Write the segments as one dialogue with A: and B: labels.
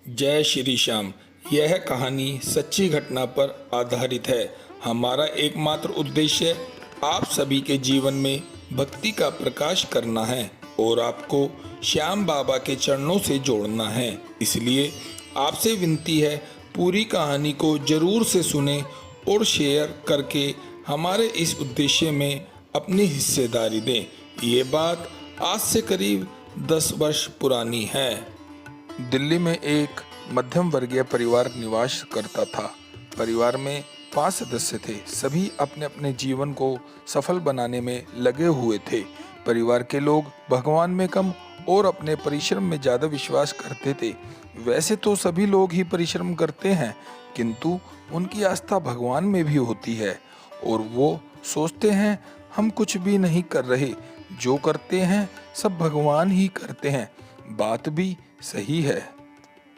A: जय श्री श्याम। यह कहानी सच्ची घटना पर आधारित है। हमारा एकमात्र उद्देश्य आप सभी के जीवन में भक्ति का प्रकाश करना है और आपको श्याम बाबा के चरणों से जोड़ना है। इसलिए आपसे विनती है, पूरी कहानी को जरूर से सुने और शेयर करके हमारे इस उद्देश्य में अपनी हिस्सेदारी दें। ये बात आज से करीब 10 वर्ष पुरानी है। दिल्ली में एक मध्यम वर्गीय परिवार निवास करता था। परिवार में 5 सदस्य थे। सभी अपने अपने जीवन को सफल बनाने में लगे हुए थे। परिवार के लोग भगवान में कम और अपने परिश्रम में ज़्यादा विश्वास करते थे। वैसे तो सभी लोग ही परिश्रम करते हैं, किंतु उनकी आस्था भगवान में भी होती है और वो सोचते हैं हम कुछ भी नहीं कर रहे, जो करते हैं सब भगवान ही करते हैं। बात भी सही है।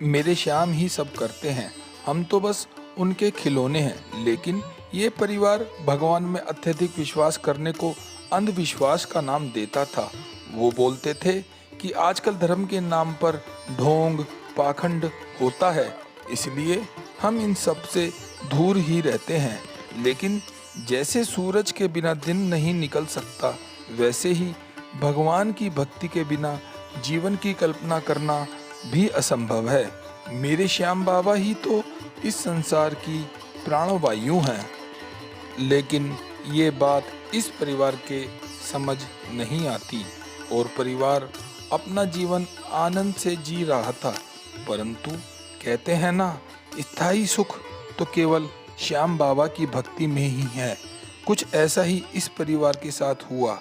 A: मेरे श्याम ही सब करते हैं, हम तो बस उनके खिलौने हैं। लेकिन ये परिवार भगवान में अत्यधिक विश्वास करने को अंधविश्वास का नाम देता था। वो बोलते थे कि आजकल धर्म के नाम पर ढोंग पाखंड होता है, इसलिए हम इन सब से दूर ही रहते हैं। लेकिन जैसे सूरज के बिना दिन नहीं निकल सकता, वैसे ही भगवान की भक्ति के बिना जीवन की कल्पना करना भी असंभव है। मेरे श्याम बाबा ही तो इस संसार की प्राणवायु हैं। लेकिन ये बात इस परिवार के समझ नहीं आती और परिवार अपना जीवन आनंद से जी रहा था। परंतु कहते हैं ना, स्थायी सुख तो केवल श्याम बाबा की भक्ति में ही है। कुछ ऐसा ही इस परिवार के साथ हुआ।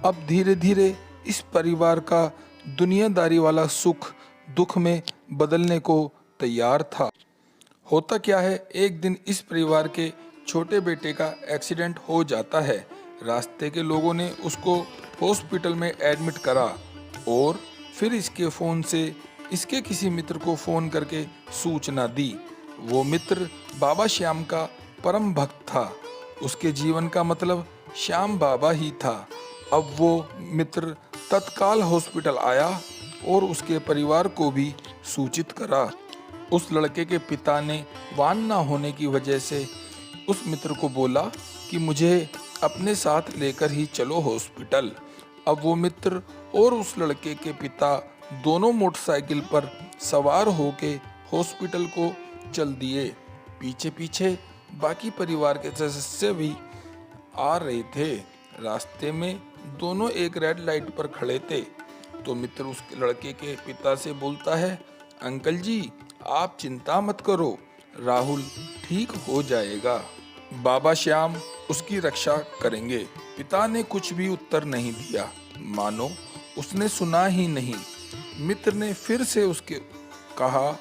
A: अब धीरे धीरे इस परिवार का दुनियादारी वाला सुख दुख में बदलने को तैयार था। होता क्या है, एक दिन इस परिवार के छोटे बेटे का एक्सीडेंट हो जाता है। रास्ते के लोगों ने उसको हॉस्पिटल में एडमिट करा और फिर इसके फ़ोन से इसके किसी मित्र को फ़ोन करके सूचना दी। वो मित्र बाबा श्याम का परम भक्त था। उसके जीवन का मतलब श्याम बाबा ही था। अब वो मित्र तत्काल हॉस्पिटल आया और उसके परिवार को भी सूचित करा। उस लड़के के पिता ने वाहन न होने की वजह से उस मित्र को बोला कि मुझे अपने साथ लेकर ही चलो हॉस्पिटल। अब वो मित्र और उस लड़के के पिता दोनों मोटरसाइकिल पर सवार होके हॉस्पिटल को चल दिए। पीछे पीछे बाकी परिवार के सदस्य भी आ रहे थे। रास्ते में दोनों एक रेड लाइट पर खड़े थे तो मित्र उस लड़के के पिता से बोलता है, अंकल जी आप चिंता मत करो, राहुल ठीक हो जाएगा, बाबा श्याम उसकी रक्षा करेंगे। पिता ने कुछ भी उत्तर नहीं दिया, मानो उसने सुना ही नहीं। मित्र ने फिर से उसके कहा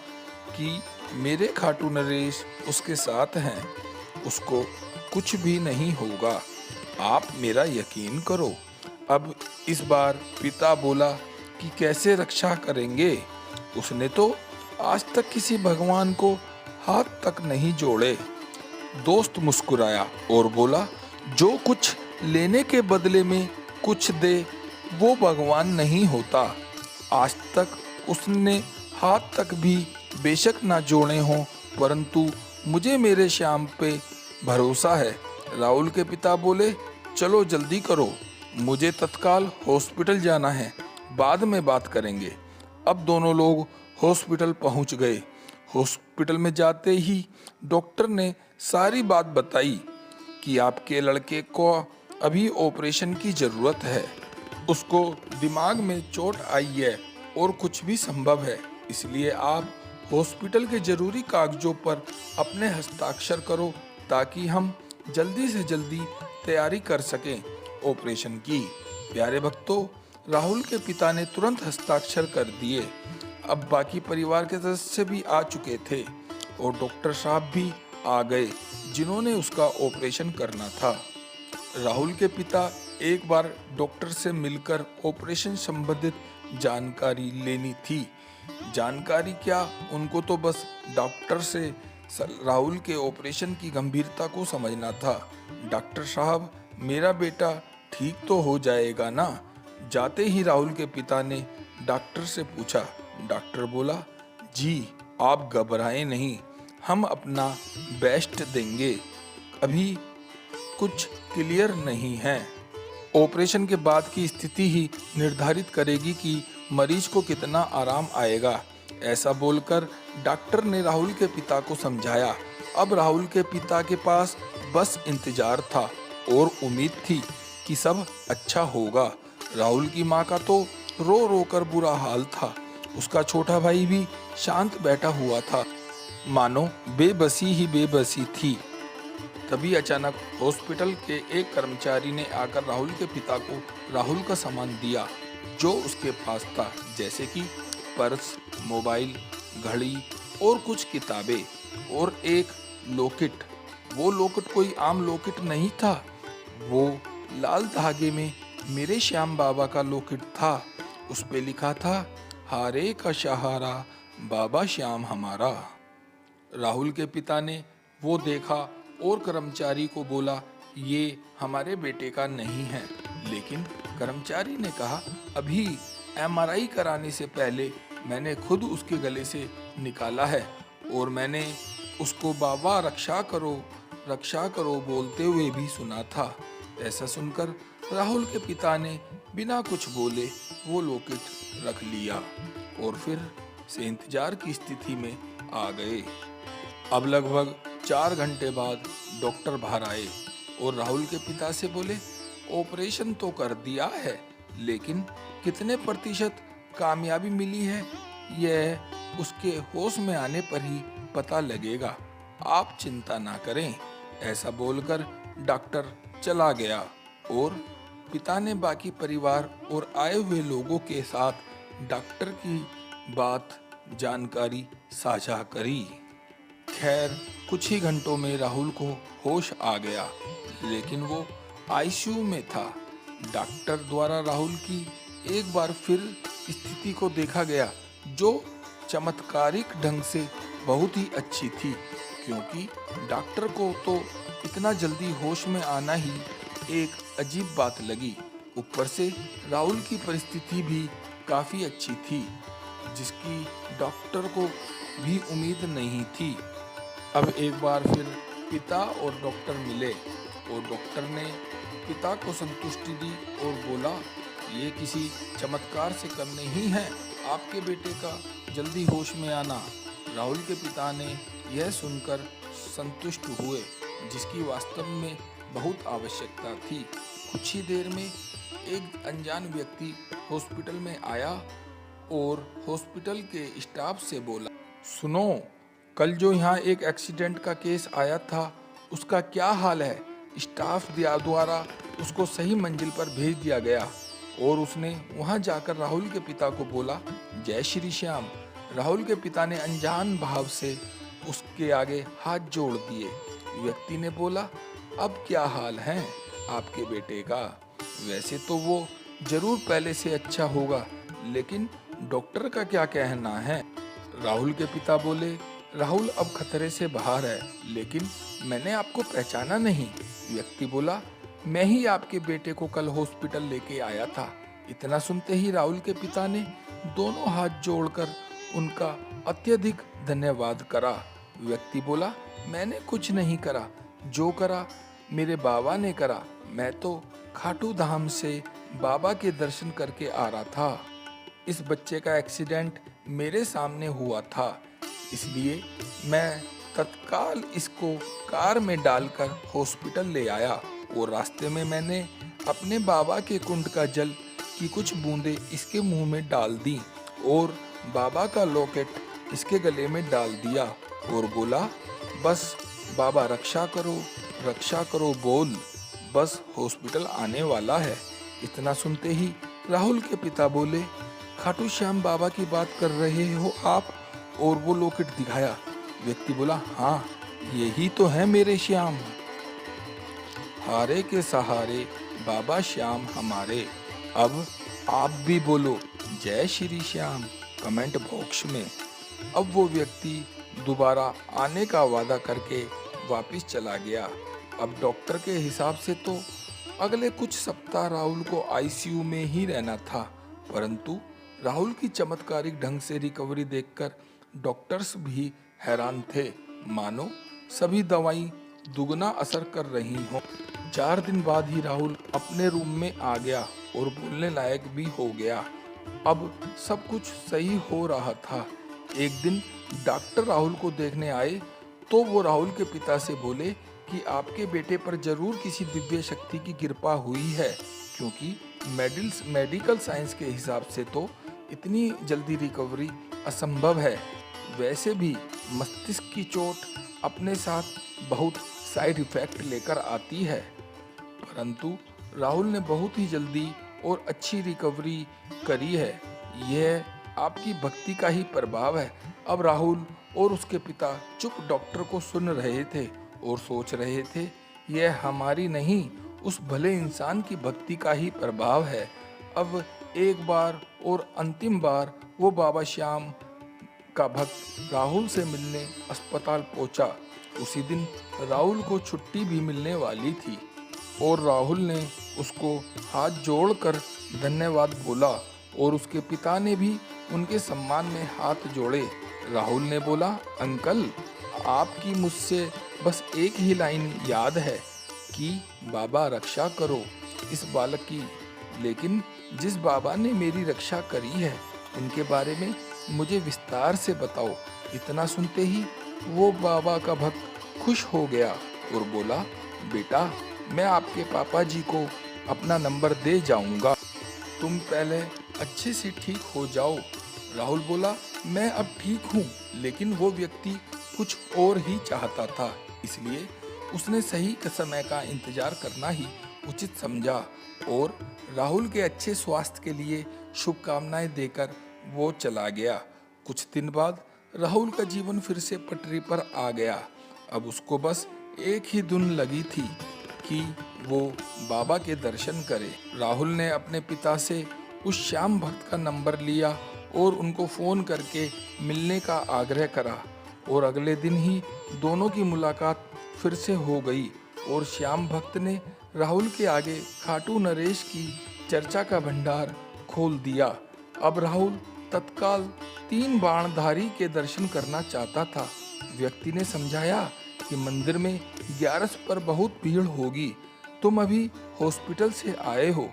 A: कि मेरे खाटू नरेश उसके साथ हैं, उसको कुछ भी नहीं होगा, आप मेरा यकीन करो। अब इस बार पिता बोला कि कैसे रक्षा करेंगे, उसने तो आज तक किसी भगवान को हाथ तक नहीं जोड़े। दोस्त मुस्कुराया और बोला, जो कुछ लेने के बदले में कुछ दे वो भगवान नहीं होता। आज तक उसने हाथ तक भी बेशक ना जोड़े हों, परंतु मुझे मेरे श्याम पे भरोसा है। राहुल के पिता बोले, चलो जल्दी करो, मुझे तत्काल हॉस्पिटल जाना है, बाद में बात करेंगे। अब दोनों लोग हॉस्पिटल पहुंच गए। हॉस्पिटल में जाते ही डॉक्टर ने सारी बात बताई कि आपके लड़के को अभी ऑपरेशन की ज़रूरत है, उसको दिमाग में चोट आई है और कुछ भी संभव है, इसलिए आप हॉस्पिटल के ज़रूरी कागजों पर अपने हस्ताक्षर करो ताकि हम जल्दी से जल्दी तैयारी कर सकें ऑपरेशन की। प्यारे भक्तों, राहुल के पिता ने तुरंत हस्ताक्षर कर दिए। अब बाकी परिवार के सदस्य भी आ चुके थे और डॉक्टर साहब भी आ गए जिन्होंने उसका ऑपरेशन करना था। राहुल के पिता एक बार डॉक्टर से मिलकर ऑपरेशन संबंधित जानकारी लेनी थी। जानकारी क्या, उनको तो बस डॉक्टर से राहुल के ऑपरेशन की गंभीरता को समझना था। डॉक्टर साहब मेरा बेटा ठीक तो हो जाएगा ना? जाते ही राहुल के पिता ने डॉक्टर से पूछा। डॉक्टर बोला, जी आप घबराएं नहीं, हम अपना बेस्ट देंगे। अभी कुछ क्लियर नहीं है। ऑपरेशन के बाद की स्थिति ही निर्धारित करेगी कि मरीज को कितना आराम आएगा। ऐसा बोलकर डॉक्टर ने राहुल के पिता को समझाया। अब राहुल के पिता के पास बस इंतजार था और उम्मीद थी कि सब अच्छा होगा। राहुल की माँ का तो रो रो कर बुरा हाल था। उसका छोटा भाई भी शांत बैठा हुआ था, मानो बेबसी ही बेबसी थी। तभी अचानक हॉस्पिटल के एक कर्मचारी ने आकर राहुल के पिता को राहुल का सामान दिया जो उसके पास था, जैसे कि पर्स, मोबाइल, घड़ी और कुछ किताबें और एक लॉकेट। वो लॉकेट कोई आम लॉकेट नहीं था, वो लाल धागे में मेरे श्याम बाबा का लॉकेट था। उस पे लिखा था, हारे का सहारा बाबा श्याम हमारा। राहुल के पिता ने वो देखा और कर्मचारी को बोला, ये हमारे बेटे का नहीं है। लेकिन कर्मचारी ने कहा, अभी एमआरआई कराने से पहले मैंने खुद उसके गले से निकाला है और मैंने उसको बाबा रक्षा करो बोलते हुए भी सुना था। ऐसा सुनकर राहुल के पिता ने बिना कुछ बोले वो लॉकेट रख लिया और फिर से इंतजार की स्थिति में आ गए। अब लगभग 4 घंटे बाद डॉक्टर बाहर आए और राहुल के पिता से बोले, ऑपरेशन तो कर दिया है, लेकिन कितने प्रतिशत कामयाबी मिली है यह उसके होश में आने पर ही पता लगेगा। आप चिंता ना करें। ऐसा बोलकर डॉक्टर चला गया और पिता ने बाकी परिवार और आए हुए लोगों के साथ डॉक्टर की बात जानकारी साझा करी। खैर, कुछ ही घंटों में राहुल को होश आ गया, लेकिन वो आईसीयू में था। डॉक्टर द्वारा राहुल की एक बार फिर स्थिति को देखा गया, जो चमत्कारिक ढंग से बहुत ही अच्छी थी, क्योंकि डॉक्टर को तो इतना जल्दी होश में आना ही एक अजीब बात लगी। ऊपर से राहुल की परिस्थिति भी काफ़ी अच्छी थी, जिसकी डॉक्टर को भी उम्मीद नहीं थी। अब एक बार फिर पिता और डॉक्टर मिले और डॉक्टर ने पिता को संतुष्टि दी और बोला, ये किसी चमत्कार से कम नहीं है आपके बेटे का जल्दी होश में आना। राहुल के पिता ने यह सुनकर संतुष्ट हुए, जिसकी वास्तव में बहुत आवश्यकता थी। कुछ ही देर में एक अनजान व्यक्ति हॉस्पिटल में आया और हॉस्पिटल के स्टाफ से बोला, सुनो, कल जो यहाँ एक एक्सीडेंट का केस आया था उसका क्या हाल है? स्टाफ द्वारा उसको सही मंजिल पर भेज दिया गया और उसने वहाँ जाकर राहुल के पिता को बोला, जय श्री श्याम। राहुल के पिता ने अनजान भाव से उसके आगे हाथ जोड़ दिए। व्यक्ति ने बोला, अब क्या हाल है आपके बेटे का? वैसे तो वो जरूर पहले से अच्छा होगा, लेकिन डॉक्टर का क्या कहना है? राहुल के पिता बोले, राहुल अब खतरे से बाहर है, लेकिन मैंने आपको पहचाना नहीं। व्यक्ति बोला, मैं ही आपके बेटे को कल हॉस्पिटल लेके आया था। इतना सुनते ही राहुल के पिता ने दोनों हाथ जोड़कर उनका अत्यधिक धन्यवाद करा। व्यक्ति बोला, मैंने कुछ नहीं करा, जो करा मेरे बाबा ने करा। मैं तो खाटू धाम से बाबा के दर्शन करके आ रहा था। इस बच्चे का एक्सीडेंट मेरे सामने हुआ था, इसलिए मैं तत्काल इसको कार में डालकर हॉस्पिटल ले आया और रास्ते में मैंने अपने बाबा के कुंड का जल की कुछ बूंदें इसके मुंह में डाल दी और बाबा का लॉकेट इसके गले में डाल दिया और बोला, बस बाबा रक्षा करो बोल, बस हॉस्पिटल आने वाला है। इतना सुनते ही राहुल के पिता बोले, खाटू श्याम बाबा की बात कर रहे हो आप? और वो लॉकेट दिखाया। व्यक्ति बोला, हाँ, यही तो है मेरे श्याम। हारे के सहारे बाबा श्याम हमारे। अब आप भी बोलो जय श्री श्याम कमेंट बॉक्स में। अब वो व्यक्ति दोबारा आने का वादा करके वापस चला गया। अब डॉक्टर के हिसाब से तो अगले कुछ सप्ताह राहुल को आईसीयू में ही रहना था, परंतु राहुल की चमत्कारिक ढंग से रिकवरी देखकर डॉक्टर्स भी हैरान थे, मानो सभी दवाई दुगना असर कर रही हों। 4 दिन बाद ही राहुल अपने रूम में आ गया और बोलने लायक भी हो गया। अब सब कुछ सही हो रहा था। एक दिन डॉक्टर राहुल को देखने आए तो वो राहुल के पिता से बोले कि आपके बेटे पर जरूर किसी दिव्य शक्ति की कृपा हुई है, क्योंकि मेडिकल साइंस के हिसाब से तो इतनी जल्दी रिकवरी असंभव है। वैसे भी मस्तिष्क की चोट अपने साथ बहुत साइड इफेक्ट लेकर आती है, परंतु राहुल ने बहुत ही जल्दी और अच्छी रिकवरी करी है। यह आपकी भक्ति का ही प्रभाव है। अब राहुल और उसके पिता चुप डॉक्टर को सुन रहे थे और सोच रहे थे, यह हमारी नहीं, उस भले इंसान की भक्ति का ही प्रभाव है। अब एक बार और अंतिम बार वो बाबा श्याम का भक्त राहुल से मिलने अस्पताल पहुंचा। उसी दिन राहुल को छुट्टी भी मिलने वाली थी और राहुल ने उसको हाथ जोड़कर धन्यवाद बोला और उसके पिता ने भी उनके सम्मान में हाथ जोड़े। राहुल ने बोला, अंकल, आपकी मुझसे बस एक ही लाइन याद है कि बाबा रक्षा करो इस बालक की, लेकिन जिस बाबा ने मेरी रक्षा करी है उनके बारे में मुझे विस्तार से बताओ। इतना सुनते ही वो बाबा का भक्त खुश हो गया और बोला, बेटा, मैं आपके पापा जी को अपना नंबर दे जाऊंगा, तुम पहले अच्छे से ठीक हो जाओ। राहुल बोला, मैं अब ठीक हूँ, लेकिन वो व्यक्ति कुछ और ही चाहता था, इसलिए उसने सही समय का इंतजार करना ही उचित समझा और राहुल के अच्छे स्वास्थ्य के लिए शुभकामनाएं देकर वो चला गया। कुछ दिन बाद राहुल का जीवन फिर से पटरी पर आ गया। अब उसको बस एक ही धुन लगी थी कि वो बाबा के दर्शन करे। राहुल ने अपने पिता से उस श्याम भक्त का नंबर लिया और उनको फ़ोन करके मिलने का आग्रह करा और अगले दिन ही दोनों की मुलाकात फिर से हो गई और श्याम भक्त ने राहुल के आगे खाटू नरेश की चर्चा का भंडार खोल दिया। अब राहुल तत्काल 3 बाणधारी के दर्शन करना चाहता था। व्यक्ति ने समझाया कि मंदिर में 11 पर बहुत भीड़ होगी, तुम अभी हॉस्पिटल से आए हो,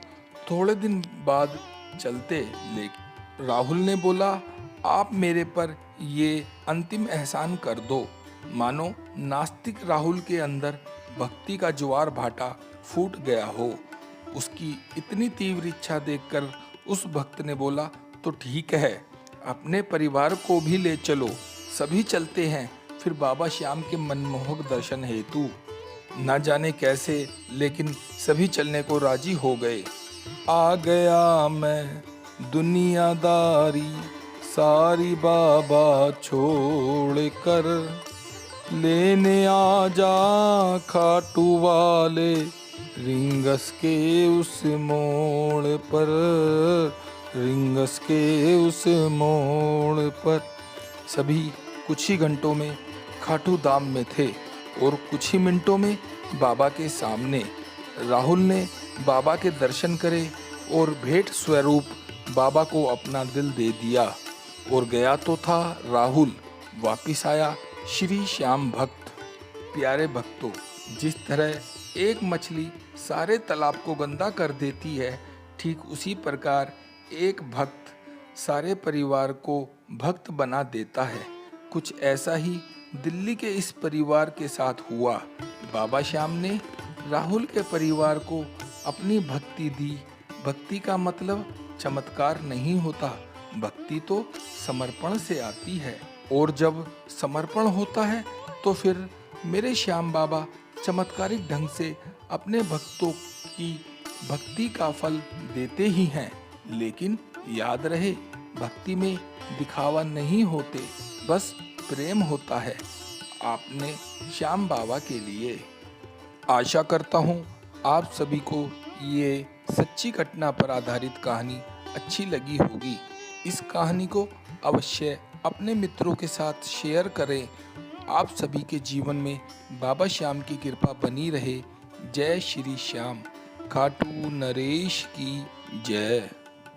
A: थोड़े दिन बाद चलते। लेकिन राहुल ने बोला, आप मेरे पर ये अंतिम एहसान कर दो। मानो नास्तिक राहुल के अंदर भक्ति का ज्वार भाटा फूट गया हो। उसकी इतनी तीव्र इच्छा देखकर उस भक्त ने बोला, तो ठीक है, अपने परिवार को भी ले चलो, सभी चलते हैं फिर बाबा श्याम के मनमोहक दर्शन हेतु। न जाने कैसे, लेकिन सभी चलने को राजी हो गए। आ गया मैं दुनियादारी सारी बाबा छोड़ कर, लेने आ जा खाटू वाले रिंगस के उस मोड़ पर, रिंगस के उस मोड़ पर। सभी कुछ ही घंटों में खाटू धाम में थे और कुछ ही मिनटों में बाबा के सामने। राहुल ने बाबा के दर्शन करे और भेंट स्वरूप बाबा को अपना दिल दे दिया और गया तो था राहुल, वापिस आया श्री श्याम भक्त। प्यारे भक्तों, जिस तरह एक मछली सारे तालाब को गंदा कर देती है, ठीक उसी प्रकार एक भक्त सारे परिवार को भक्त बना देता है। कुछ ऐसा ही दिल्ली के इस परिवार के साथ हुआ। बाबा श्याम ने राहुल के परिवार को अपनी भक्ति दी। भक्ति का मतलब चमत्कार नहीं होता, भक्ति तो समर्पण से आती है और जब समर्पण होता है तो फिर मेरे श्याम बाबा चमत्कारिक ढंग से अपने भक्तों की भक्ति का फल देते ही हैं। लेकिन याद रहे, भक्ति में दिखावा नहीं होते, बस प्रेम होता है आपने श्याम बाबा के लिए। आशा करता हूँ आप सभी को ये सच्ची घटना पर आधारित कहानी अच्छी लगी होगी। इस कहानी को अवश्य अपने मित्रों के साथ शेयर करें। आप सभी के जीवन में बाबा श्याम की कृपा बनी रहे। जय श्री श्याम। खाटू नरेश की जय।